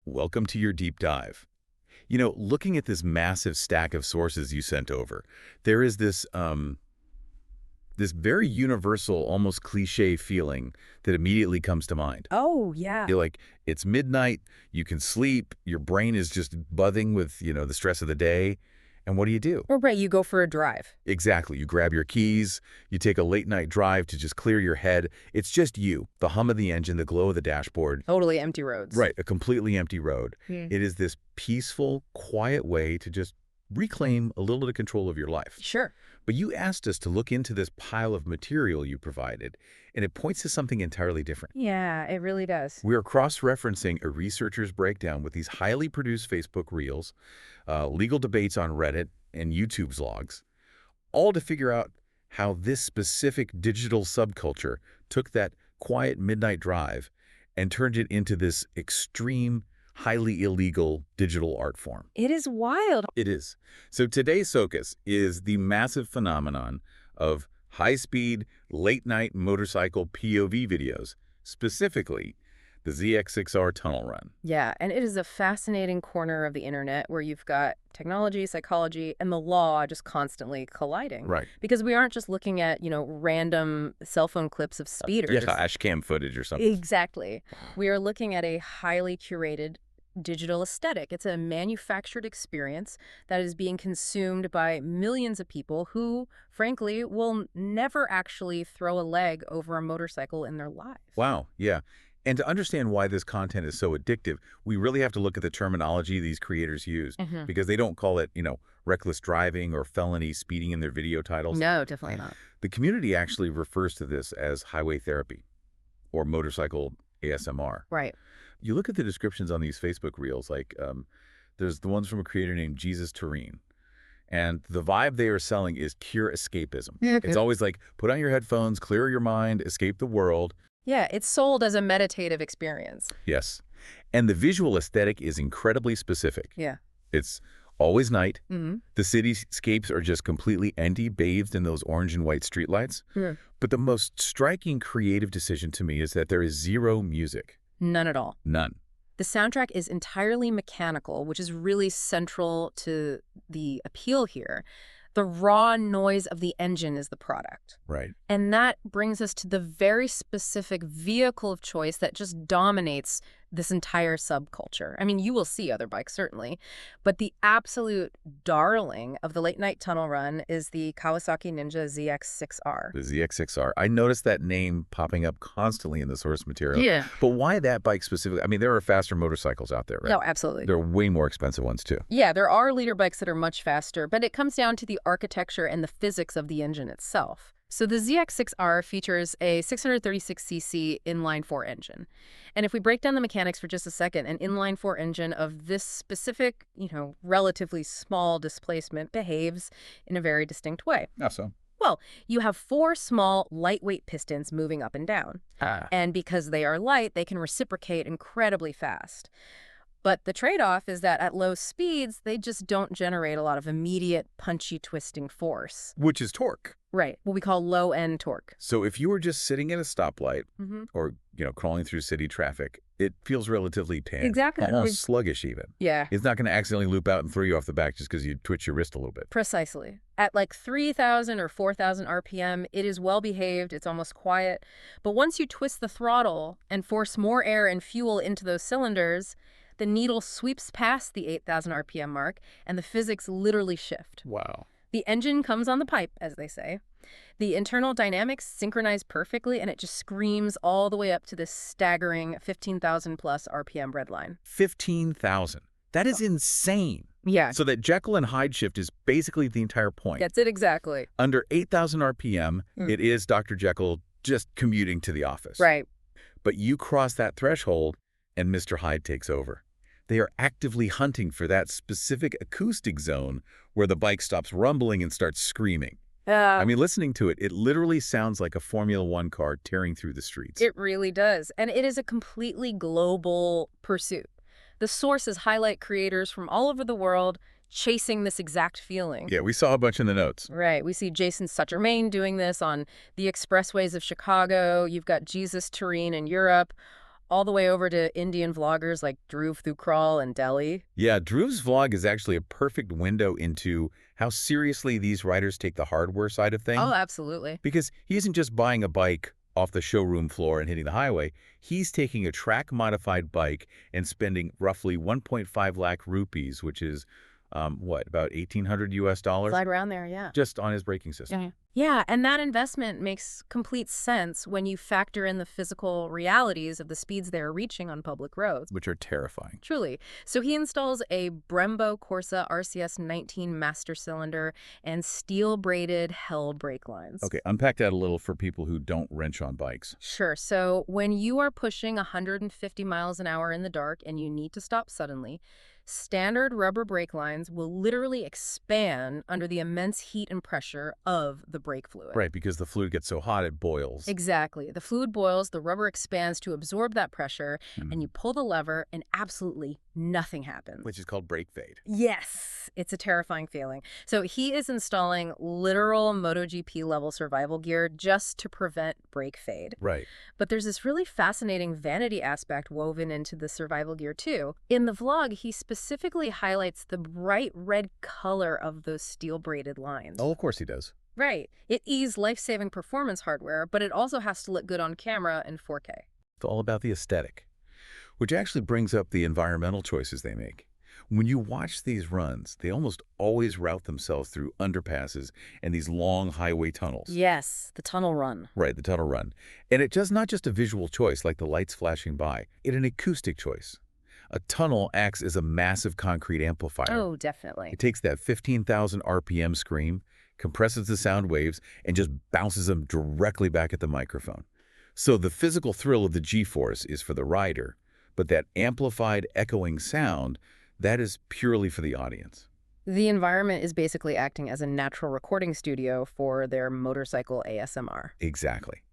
welcome to your deep dive. Looking at this massive stack of sources you sent over, there is this very universal, almost cliche feeling that immediately comes to mind. Oh, yeah. You're like, it's midnight, you can sleep, your brain is just buzzing with, the stress of the day. And what do you do? Or right, you go for a drive. Exactly. You grab your keys, you take a late night drive to just clear your head. It's just you, the hum of the engine, the glow of the dashboard. Totally empty roads. Right, a completely empty road. It is this peaceful, quiet way to just reclaim a little bit of control of your life. Sure. But you asked us to look into this pile of material you provided, and it points to something entirely different. Yeah, it really does. We are cross-referencing a researcher's breakdown with these highly produced Facebook Reels, legal debates on Reddit, and YouTube's logs, all to figure out how this specific digital subculture took that quiet midnight drive and turned it into this extreme, highly illegal digital art form. It is wild. It is. So today's focus is the massive phenomenon of high-speed, late-night motorcycle POV videos, specifically the ZX6R tunnel run. Yeah, and it is a fascinating corner of the internet where you've got technology, psychology, and the law just constantly colliding. Right. Because we aren't just looking at, random cell phone clips of speeders. Yeah, dash cam footage or something. Exactly. We are looking at a highly curated digital aesthetic. It's a manufactured experience that is being consumed by millions of people who, frankly, will never actually throw a leg over a motorcycle in their lives. Wow, yeah. And to understand why this content is so addictive, we really have to look at the terminology these creators use, because they don't call it, reckless driving or felony speeding in their video titles. No, definitely not. The community actually refers to this as highway therapy or motorcycle ASMR. Right. You look at the descriptions on these Facebook Reels, like there's the ones from a creator named Jesus Terrene. And the vibe they are selling is pure escapism. It's always like, put on your headphones, clear your mind, escape the world. Yeah, it's sold as a meditative experience. Yes. And the visual aesthetic is incredibly specific. Yeah. It's always night. The cityscapes are just completely empty, bathed in those orange and white streetlights. But the most striking creative decision to me is that there is zero music. None at all. None. The soundtrack is entirely mechanical, which is really central to the appeal here. The raw noise of the engine is the product. Right. And that brings us to the very specific vehicle of choice that just dominates this entire subculture. I mean, you will see other bikes, certainly, but the absolute darling of the late-night tunnel run is the Kawasaki Ninja ZX6R. The ZX6R. I noticed that name popping up constantly in the source material. Yeah. But why that bike specifically? I mean, there are faster motorcycles out there, right? No, absolutely. There are way more expensive ones, too. Yeah, there are leader bikes that are much faster, but it comes down to the architecture and the physics of the engine itself. So the ZX6R features a 636cc inline-4 engine. And if we break down the mechanics for just a second, an inline-4 engine of this specific, relatively small displacement behaves in a very distinct way. How so? Well, you have 4 small, lightweight pistons moving up and down. And because they are light, they can reciprocate incredibly fast. But the trade-off is that at low speeds, they just don't generate a lot of immediate, punchy, twisting force. Which is torque. Right, what we call low-end torque. So if you were just sitting at a stoplight or, crawling through city traffic, it feels relatively tame. Exactly. Almost sluggish even. Yeah. It's not going to accidentally loop out and throw you off the back just because you twitch your wrist a little bit. Precisely. At like 3,000 or 4,000 RPM, it is well-behaved, it's almost quiet. But once you twist the throttle and force more air and fuel into those cylinders, the needle sweeps past the 8,000 RPM mark, and the physics literally shift. Wow. The engine comes on the pipe, as they say. The internal dynamics synchronize perfectly, and it just screams all the way up to this staggering 15,000 plus RPM redline. 15,000. That is insane. Yeah. So that Jekyll and Hyde shift is basically the entire point. That's it exactly. Under 8,000 RPM, it is Dr. Jekyll just commuting to the office. Right. But you cross that threshold, and Mr. Hyde takes over. They are actively hunting for that specific acoustic zone where the bike stops rumbling and starts screaming. I mean, listening to it, it literally sounds like a Formula One car tearing through the streets. It really does. And it is a completely global pursuit. The sources highlight creators from all over the world chasing this exact feeling. Yeah, we saw a bunch in the notes. Right. We see Jason Suchermain doing this on the expressways of Chicago. You've got Jesus Terrene in Europe. all the way over to Indian vloggers like Dhruv Thukral and Delhi. Yeah, Drew's vlog is actually a perfect window into how seriously these riders take the hardware side of Oh, things. absolutely. Because he isn't just buying a bike off the showroom floor and hitting the highway. He's taking a track-modified bike and spending roughly 1.5 lakh rupees, which is, what, about 1,800 US dollars? Right around there, yeah. Just on his braking system. Yeah. Yeah, and that investment makes complete sense when you factor in the physical realities of the speeds they're reaching on public roads. Which are terrifying. Truly. So he installs a Brembo Corsa RCS 19 master cylinder and steel-braided held brake lines. Okay, unpack that a little for people who don't wrench on bikes. Sure. So when you are pushing 150 miles an hour in the dark and you need to stop suddenly, standard rubber brake lines will literally expand under the immense heat and pressure of the brake fluid. Right, because the fluid gets so hot it boils. Exactly. The fluid boils, the rubber expands to absorb that pressure, and you pull the lever, and absolutely nothing happens. Which is called brake fade. Yes, it's a terrifying feeling. So he is installing literal MotoGP level survival gear just to prevent brake fade. Right. But there's this really fascinating vanity aspect woven into the survival gear too. In the vlog, he specifically highlights the bright red color of those steel braided lines. Oh, of course he does. Right. It is life-saving performance hardware, but it also has to look good on camera in 4K. It's all about the aesthetic, which actually brings up the environmental choices they make. When you watch these runs, they almost always route themselves through underpasses and these long highway tunnels. Yes, the tunnel run. Right, the tunnel run. And it does not just a visual choice like the lights flashing by, it's an acoustic choice. A tunnel acts as a massive concrete amplifier. Oh, definitely. It takes that 15,000 RPM scream, compresses the sound waves, and just bounces them directly back at the microphone. So the physical thrill of the G-force is for the rider, but that amplified, echoing sound, that is purely for the audience. The environment is basically acting as a natural recording studio for their motorcycle ASMR. Exactly.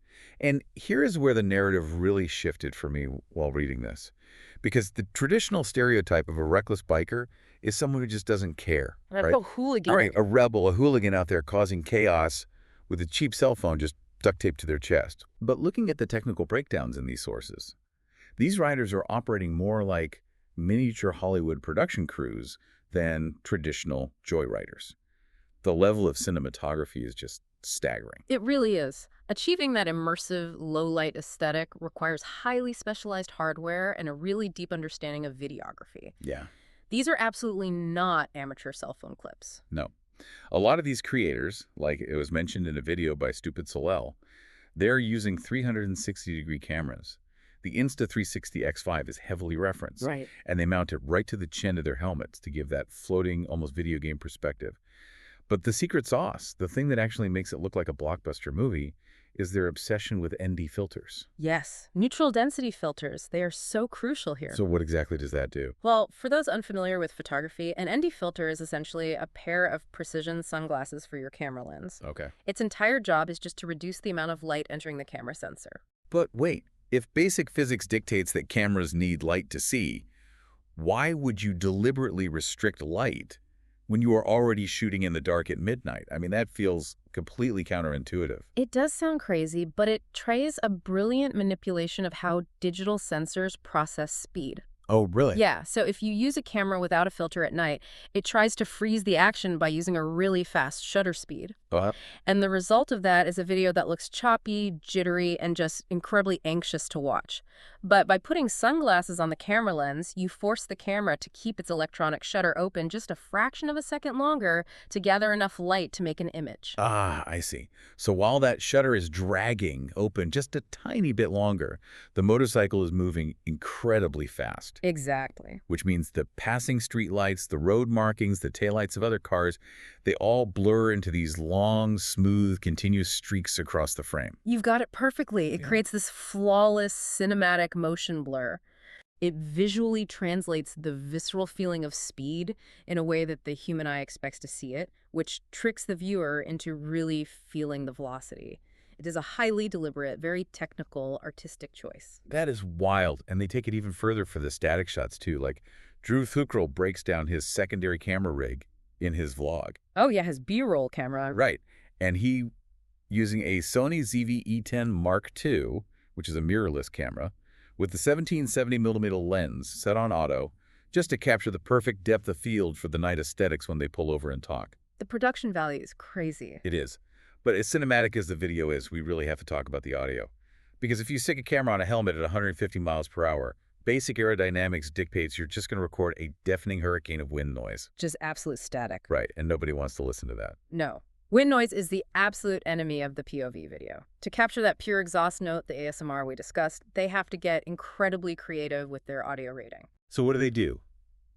And here is where the narrative really shifted for me while reading this. Because the traditional stereotype of a reckless biker is someone who just doesn't care. Right? A hooligan. All right, a rebel, a hooligan out there causing chaos with a cheap cell phone just duct taped to their chest. But looking at the technical breakdowns in these sources, these riders are operating more like miniature Hollywood production crews than traditional joyriders. The level of cinematography is just staggering. It really is. Achieving that immersive, low-light aesthetic requires highly specialized hardware and a really deep understanding of videography. Yeah. These are absolutely not amateur cell phone clips. No. A lot of these creators, like it was mentioned in a video by Stupid Solel, they're using 360-degree cameras. The Insta360 X5 is heavily referenced. Right. And they mount it right to the chin of their helmets to give that floating, almost video game perspective. But the secret sauce, the thing that actually makes it look like a blockbuster movie, is their obsession with ND filters. Yes. Neutral density filters. They are so crucial here. So what exactly does that do? Well, for those unfamiliar with photography, an ND filter is essentially a pair of precision sunglasses for your camera lens. Okay. Its entire job is just to reduce the amount of light entering the camera sensor. But wait, if basic physics dictates that cameras need light to see, why would you deliberately restrict light when you are already shooting in the dark at midnight? I mean, that feels completely counterintuitive. It does sound crazy, but it traces a brilliant manipulation of how digital sensors process speed. Oh, really? Yeah, so if you use a camera without a filter at night, it tries to freeze the action by using a really fast shutter speed. And the result of that is a video that looks choppy, jittery, and just incredibly anxious to watch. But by putting sunglasses on the camera lens, you force the camera to keep its electronic shutter open just a fraction of a second longer to gather enough light to make an image. Ah, I see. So while that shutter is dragging open just a tiny bit longer, the motorcycle is moving incredibly fast. Exactly. Which means the passing street lights, the road markings, the taillights of other cars, they all blur into these long, smooth, continuous streaks across the frame. You've got it perfectly. It creates this flawless cinematic motion blur. It visually translates the visceral feeling of speed in a way that the human eye expects to see it, which tricks the viewer into really feeling the velocity. It is a highly deliberate, very technical, artistic choice. That is wild, and they take it even further for the static shots, too. Like, Drew Thukral breaks down his secondary camera rig in his vlog. Oh, yeah, his B-roll camera. Right, and he, using a Sony ZV-E10 Mark II, which is a mirrorless camera, with the 1770mm lens set on auto, just to capture the perfect depth of field for the night aesthetics when they pull over and talk. The production value is crazy. It is. But as cinematic as the video is, we really have to talk about the audio. Because if you stick a camera on a helmet at 150 miles per hour, basic aerodynamics dictates you're just going to record a deafening hurricane of wind noise. Just absolute static. Right, and nobody wants to listen to that. No. Wind noise is the absolute enemy of the POV video. To capture that pure exhaust note, the ASMR we discussed, they have to get incredibly creative with their audio rating. So what do?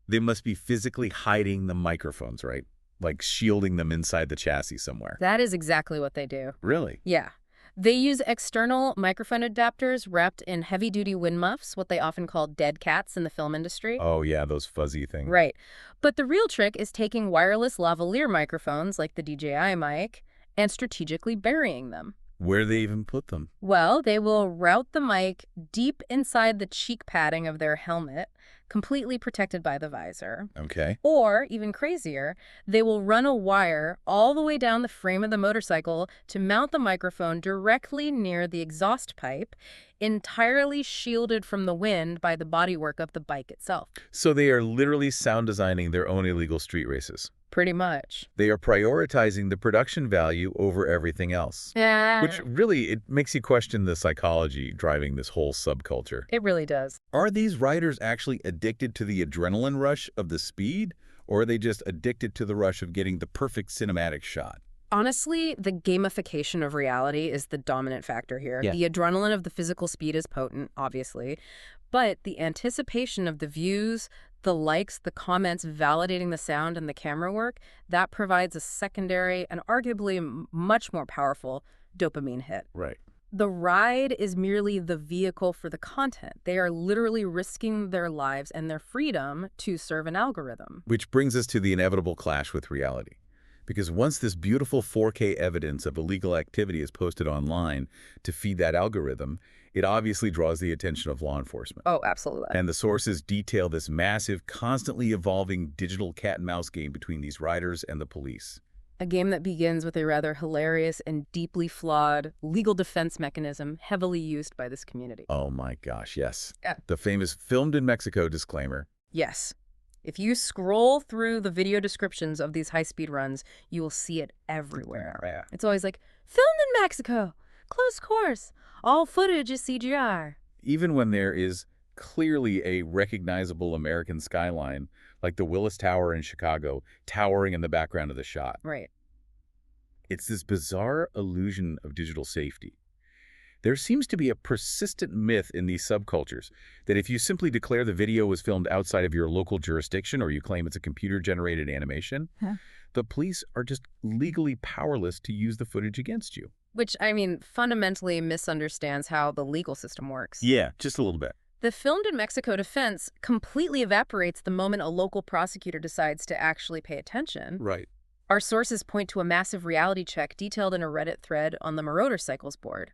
They must be physically hiding the microphones, right? Like shielding them inside the chassis somewhere. That is exactly what they do. Really? Yeah. They use external microphone adapters wrapped in heavy-duty wind muffs, what they often call dead cats in the film industry. Oh, yeah, those fuzzy things. Right. But the real trick is taking wireless lavalier microphones, like the DJI mic, and strategically burying them. Where do they even put them? Well, they will route the mic deep inside the cheek padding of their helmet, completely protected by the visor. Okay. Or, even crazier, they will run a wire all the way down the frame of the motorcycle to mount the microphone directly near the exhaust pipe, entirely shielded from the wind by the bodywork of the bike itself. So they are literally sound designing their own illegal street races. Pretty much. They are prioritizing the production value over everything else. Yeah. Which really, it makes you question the psychology driving this whole subculture. It really does. Are these riders actually addicted to the adrenaline rush of the speed? Or are they just addicted to the rush of getting the perfect cinematic shot? Honestly, the gamification of reality is the dominant factor here. Yeah. The adrenaline of the physical speed is potent, obviously, but the anticipation of the views, the likes, the comments validating the sound and the camera work, that provides a secondary and arguably much more powerful dopamine hit. Right. The ride is merely the vehicle for the content. They are literally risking their lives and their freedom to serve an algorithm. Which brings us to the inevitable clash with reality. Because once this beautiful 4K evidence of illegal activity is posted online to feed that algorithm, it obviously draws the attention of law enforcement. Oh, absolutely. And the sources detail this massive, constantly evolving digital cat-and-mouse game between these riders and the police. A game that begins with a rather hilarious and deeply flawed legal defense mechanism heavily used by this community. Oh my gosh, yes. Yeah. The famous filmed in Mexico disclaimer. Yes. If you scroll through the video descriptions of these high-speed runs, you will see it everywhere. Yeah. It's always like, filmed in Mexico, close course, all footage is CGI. Even when there is clearly a recognizable American skyline, like the Willis Tower in Chicago, towering in the background of the shot. Right. It's this bizarre illusion of digital safety. There seems to be a persistent myth in these subcultures that if you simply declare the video was filmed outside of your local jurisdiction or you claim it's a computer-generated animation, the police are just legally powerless to use the footage against you. Which, I mean, fundamentally misunderstands how the legal system works. Yeah, just a little bit. The filmed in Mexico defense completely evaporates the moment a local prosecutor decides to actually pay attention. Right. Our sources point to a massive reality check detailed in a Reddit thread on the Motorcycles board.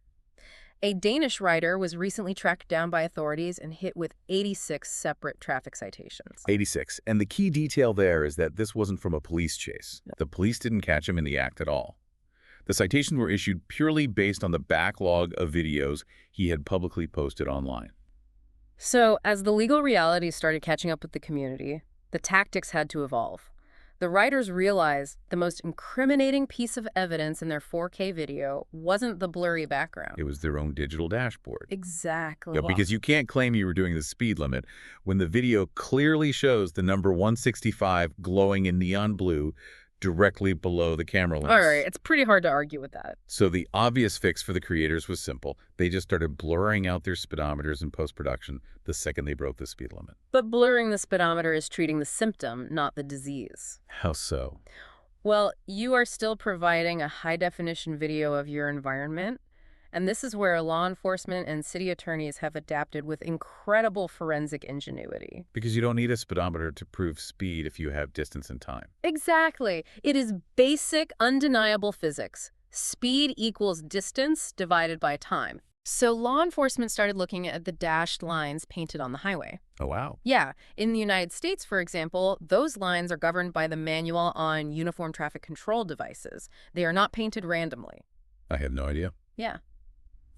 A Danish rider was recently tracked down by authorities and hit with 86 separate traffic citations. 86. And the key detail there is that this wasn't from a police chase. No. The police didn't catch him in the act at all. The citations were issued purely based on the backlog of videos he had publicly posted online. So, as the legal realities started catching up with the community, the tactics had to evolve. The writers realized the most incriminating piece of evidence in their 4K video wasn't the blurry background. It was their own digital dashboard. Exactly. Yeah, because you can't claim you were doing the speed limit when the video clearly shows the number 165 glowing in neon blue directly below the camera lens. All right, it's pretty hard to argue with that. So the obvious fix for the creators was simple. They just started blurring out their speedometers in post-production the second they broke the speed limit. But blurring the speedometer is treating the symptom, not the disease. How so? Well, you are still providing a high-definition video of your environment, and this is where law enforcement and city attorneys have adapted with incredible forensic ingenuity. Because you don't need a speedometer to prove speed if you have distance and time. Exactly. It is basic, undeniable physics. Speed equals distance divided by time. So law enforcement started looking at the dashed lines painted on the highway. Oh, wow. Yeah. In the United States, for example, those lines are governed by the Manual on Uniform Traffic Control Devices. They are not painted randomly. I had no idea. Yeah.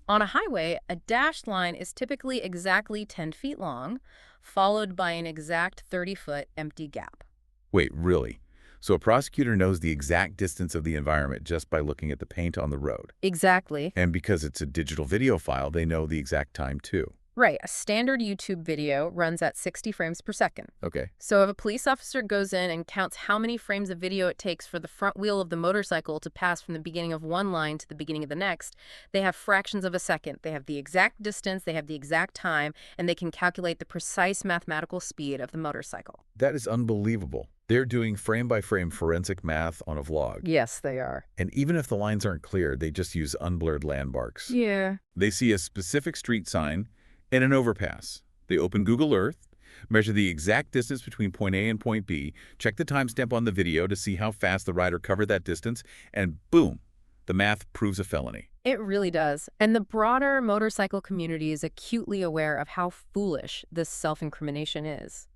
On a highway, a dashed line is typically exactly 10 feet long, followed by an exact 30-foot empty gap. Wait, really? So a prosecutor knows the exact distance of the environment just by looking at the paint on the road. Exactly. And because it's a digital video file, they know the exact time too. Right. A standard YouTube video runs at 60 frames per second. Okay. So if a police officer goes in and counts how many frames of video it takes for the front wheel of the motorcycle to pass from the beginning of one line to the beginning of the next, they have fractions of a second. They have the exact distance, they have the exact time, and they can calculate the precise mathematical speed of the motorcycle. That is unbelievable. They're doing frame-by-frame forensic math on a vlog. Yes, they are. And even if the lines aren't clear, they just use unblurred landmarks. Yeah. They see a specific street sign and an overpass. They open Google Earth, measure the exact distance between point A and point B, check the timestamp on the video to see how fast the rider covered that distance, and boom, the math proves a felony. It really does. And the broader motorcycle community is acutely aware of how foolish this self-incrimination is.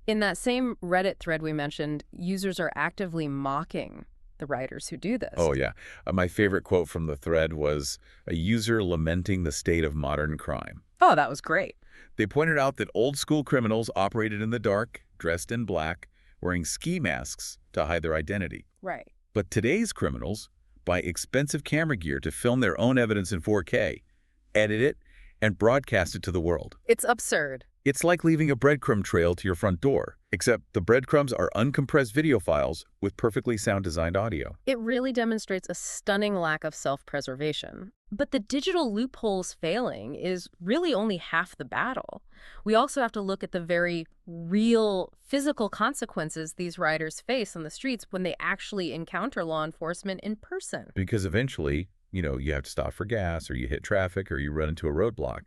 In that same Reddit thread we mentioned, users are actively mocking the riders who do this. Oh, yeah. My favorite quote from the thread was a user lamenting the state of modern crime. Oh, that was great. They pointed out that old-school criminals operated in the dark, dressed in black, wearing ski masks to hide their identity. Right. But today's criminals buy expensive camera gear to film their own evidence in 4K, edit it, and broadcast it to the world. It's absurd. It's like leaving a breadcrumb trail to your front door, except the breadcrumbs are uncompressed video files with perfectly sound-designed audio. It really demonstrates a stunning lack of self-preservation. But the digital loopholes failing is really only half the battle. We also have to look at the very real physical consequences these riders face on the streets when they actually encounter law enforcement in person. Because eventually, you have to stop for gas, or you hit traffic, or you run into a roadblock.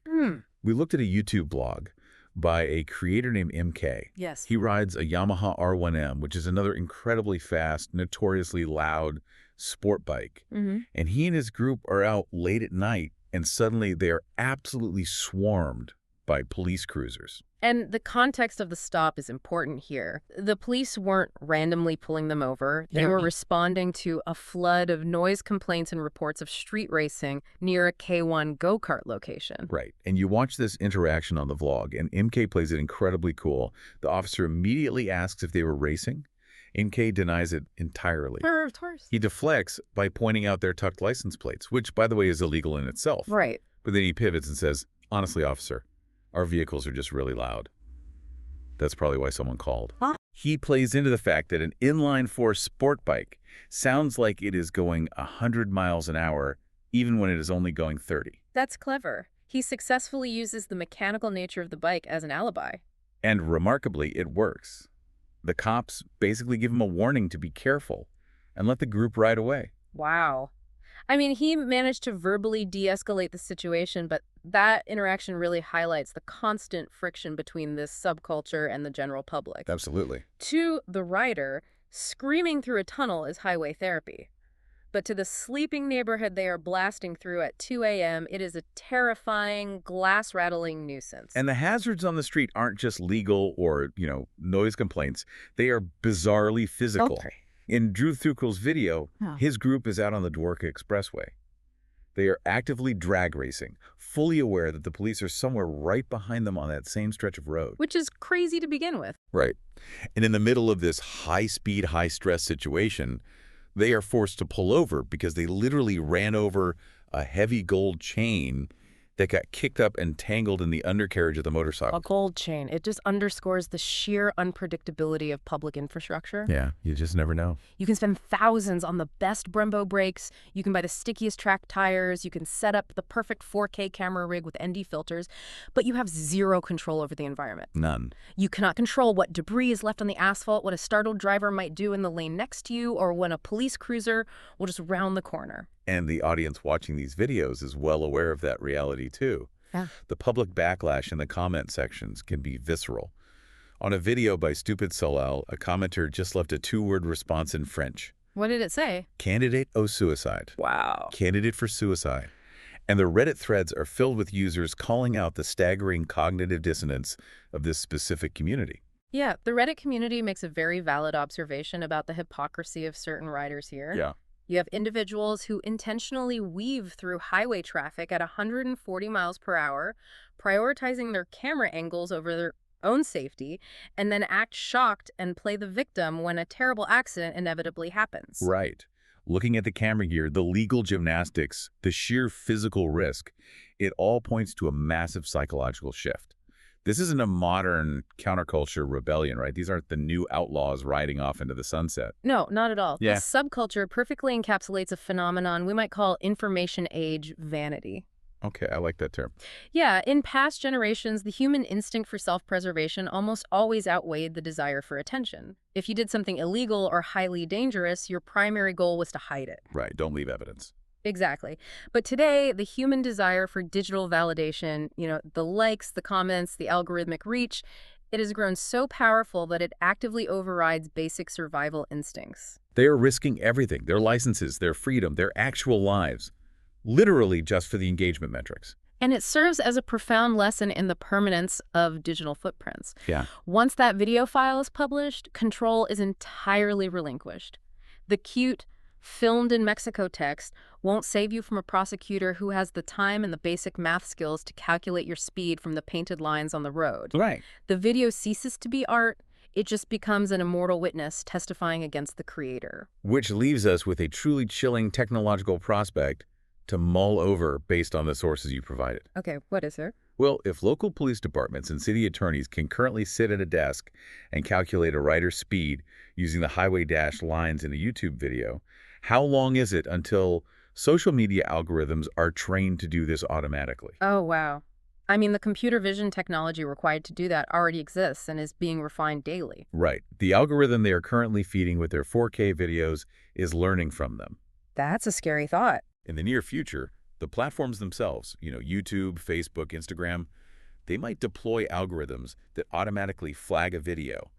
We looked at a YouTube blog by a creator named MK. Yes. He rides a Yamaha R1M, which is another incredibly fast, notoriously loud sport bike. And he and his group are out late at night, and suddenly they are absolutely swarmed by police cruisers. And the context of the stop is important here. The police weren't randomly pulling them over. They were responding to a flood of noise complaints and reports of street racing near a K1 go-kart location. Right. And you watch this interaction on the vlog, and MK plays it incredibly cool. The officer immediately asks if they were racing. MK denies it entirely. Of course. He deflects by pointing out their tucked license plates, which, by the way, is illegal in itself. Right. But then he pivots and says, honestly, officer, our vehicles are just really loud. That's probably why someone called. Huh? He plays into the fact that an inline-four sport bike sounds like it is going 100 miles an hour, even when it is only going 30. That's clever. He successfully uses the mechanical nature of the bike as an alibi. And remarkably, it works. The cops basically give him a warning to be careful and let the group ride away. Wow. I mean, he managed to verbally de-escalate the situation, but that interaction really highlights the constant friction between this subculture and the general public. Absolutely. To the rider, screaming through a tunnel is highway therapy. But to the sleeping neighborhood they are blasting through at 2 a.m., it is a terrifying, glass-rattling nuisance. And the hazards on the street aren't just legal or, noise complaints. They are bizarrely physical. Okay. In Drew Thukel's video, his group is out on the Dworka Expressway. They are actively drag racing, fully aware that the police are somewhere right behind them on that same stretch of road. Which is crazy to begin with. Right. And in the middle of this high-speed, high-stress situation, they are forced to pull over because they literally ran over a heavy gold chain that got kicked up and tangled in the undercarriage of the motorcycle. A gold chain. It just underscores the sheer unpredictability of public infrastructure. Yeah, you just never know. You can spend thousands on the best Brembo brakes, you can buy the stickiest track tires, you can set up the perfect 4K camera rig with ND filters, but you have zero control over the environment. None. You cannot control what debris is left on the asphalt, what a startled driver might do in the lane next to you, or when a police cruiser will just round the corner. And the audience watching these videos is well aware of that reality, too. Yeah. The public backlash in the comment sections can be visceral. On a video by Stupid Solal, a commenter just left a 2-word response in French. What did it say? Candidate au suicide. Wow. Candidate for suicide. And the Reddit threads are filled with users calling out the staggering cognitive dissonance of this specific community. Yeah, the Reddit community makes a very valid observation about the hypocrisy of certain writers here. Yeah. You have individuals who intentionally weave through highway traffic at 140 miles per hour, prioritizing their camera angles over their own safety, and then act shocked and play the victim when a terrible accident inevitably happens. Right. Looking at the camera gear, the legal gymnastics, the sheer physical risk, it all points to a massive psychological shift. This isn't a modern counterculture rebellion, right? These aren't the new outlaws riding off into the sunset. No, not at all. Yeah. This subculture perfectly encapsulates a phenomenon we might call information age vanity. Okay, I like that term. Yeah, in past generations, the human instinct for self-preservation almost always outweighed the desire for attention. If you did something illegal or highly dangerous, your primary goal was to hide it. Right, don't leave evidence. Exactly. But today, the human desire for digital validation, the likes, the comments, the algorithmic reach, it has grown so powerful that it actively overrides basic survival instincts. They are risking everything, their licenses, their freedom, their actual lives, literally just for the engagement metrics. And it serves as a profound lesson in the permanence of digital footprints. Yeah. Once that video file is published, control is entirely relinquished. The cute, filmed in Mexico text won't save you from a prosecutor who has the time and the basic math skills to calculate your speed from the painted lines on the road. Right. The video ceases to be art. It just becomes an immortal witness testifying against the creator. Which leaves us with a truly chilling technological prospect to mull over based on the sources you provided. Okay, what is it? Well, if local police departments and city attorneys can currently sit at a desk and calculate a rider's speed using the highway dash lines in a YouTube video, how long is it until social media algorithms are trained to do this automatically? Oh, wow. I mean, the computer vision technology required to do that already exists and is being refined daily. Right. The algorithm they are currently feeding with their 4K videos is learning from them. That's a scary thought. In the near future, the platforms themselves, YouTube, Facebook, Instagram, they might deploy algorithms that automatically flag a video,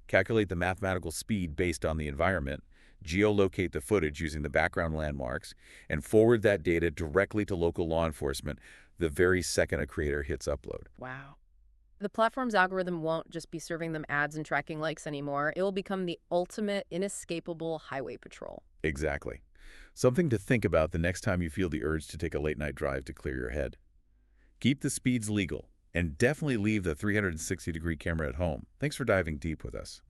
calculate the mathematical speed based on the environment, geolocate the footage using the background landmarks, and forward that data directly to local law enforcement the very second a creator hits upload. Wow. The platform's algorithm won't just be serving them ads and tracking likes anymore. It will become the ultimate, inescapable highway patrol. Exactly. Something to think about the next time you feel the urge to take a late-night drive to clear your head. Keep the speeds legal, and definitely leave the 360-degree camera at home. Thanks for diving deep with us.